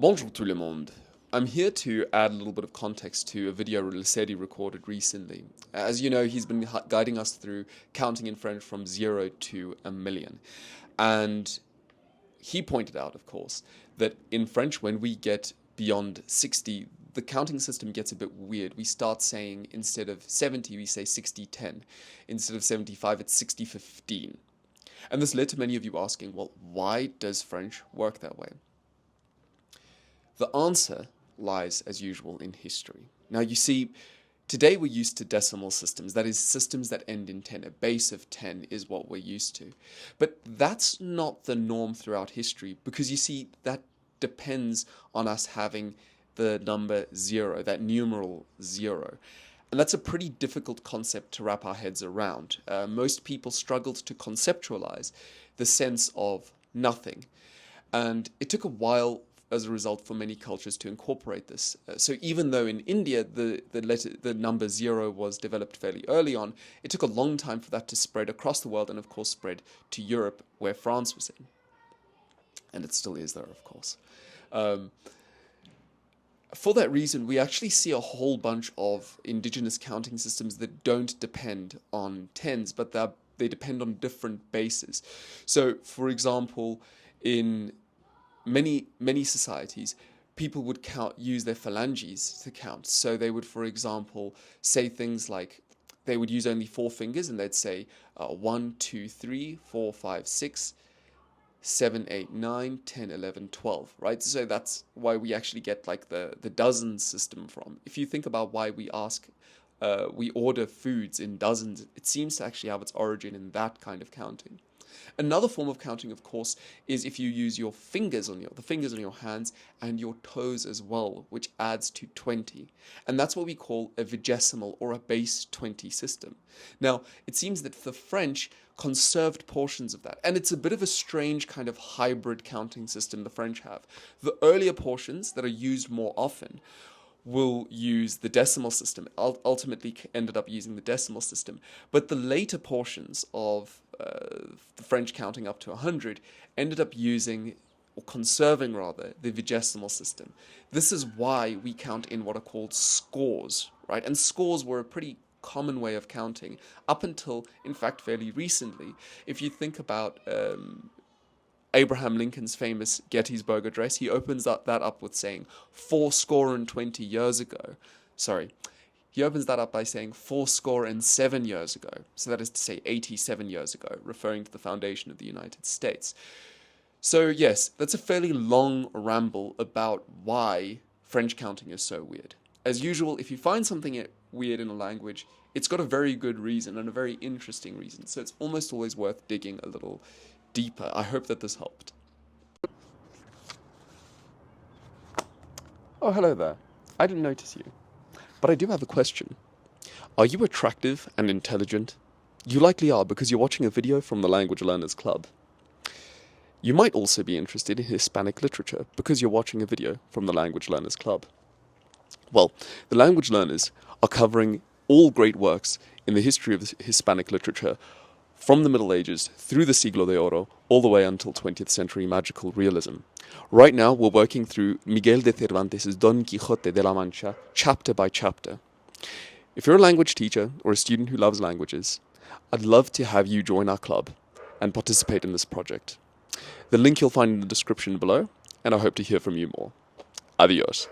Bonjour tout le monde. I'm here to add a little bit of context to a video Lucedi recorded recently. As you know, he's been guiding us through counting in French from 0 to a million. And he pointed out, of course, that in French, when we get beyond 60, the counting system gets a bit weird. We start saying, instead of 70, we say 60-10. Instead of 75, it's 60-15. And this led to many of you asking, well, why does French work that way? The answer lies, as usual, in history. Now, you see, today we're used to decimal systems, that is, systems that end in 10. A base of 10 is what we're used to. But that's not the norm throughout history, because you see, that depends on us having the number 0, that numeral 0. And that's a pretty difficult concept to wrap our heads around. Most people struggled to conceptualize the sense of nothing. And it took a while as a result for many cultures to incorporate this. So even though in India the number 0 was developed fairly early on, it took a long time for that to spread across the world and of course spread to Europe, where France was in. And it still is there, of course. For that reason, we actually see a whole bunch of indigenous counting systems that don't depend on tens, but they depend on different bases. So, for example, in many societies, people would use their phalanges to count. So they would, for example, say things like, they would use only 4 fingers and they'd say 1, 2, 3, 4, 5, 6, 7, 8, 9, 10, 11, 12, right? So that's why we actually get like the dozen system from. If you think about why we order foods in dozens, it seems to actually have its origin in that kind of counting. Another form of counting, of course, is if you use your fingers on the fingers on your hands and your toes as well, which adds to 20. And that's what we call a vigesimal or a base 20 system. Now, it seems that the French conserved portions of that, and it's a bit of a strange kind of hybrid counting system the French have. The earlier portions that are used more often will use the decimal system, ultimately ended up using the decimal system. But the later portions of the French counting up to 100 ended up using, or conserving rather, the vigesimal system. This is why we count in what are called scores, right? And scores were a pretty common way of counting up until, in fact, fairly recently. If you think about Abraham Lincoln's famous Gettysburg Address, he opens that up with saying 20 years ago. Sorry, he opens that up by saying 7 years ago. So that is to say 87 years ago, referring to the foundation of the United States. So yes, that's a fairly long ramble about why French counting is so weird. As usual, if you find something weird in a language, it's got a very good reason and a very interesting reason. So it's almost always worth digging a little deeper. I hope that this helped. Oh, hello there. I didn't notice you. But I do have a question. Are you attractive and intelligent? You likely are, because you're watching a video from the Language Learners Club. You might also be interested in Hispanic literature, because you're watching a video from the Language Learners Club. Well, the Language Learners are covering all great works in the history of Hispanic literature, from the Middle Ages through the Siglo de Oro, all the way until 20th century magical realism. Right now, we're working through Miguel de Cervantes' Don Quixote de la Mancha, chapter by chapter. If you're a language teacher or a student who loves languages, I'd love to have you join our club and participate in this project. The link you'll find in the description below, and I hope to hear from you more. Adios.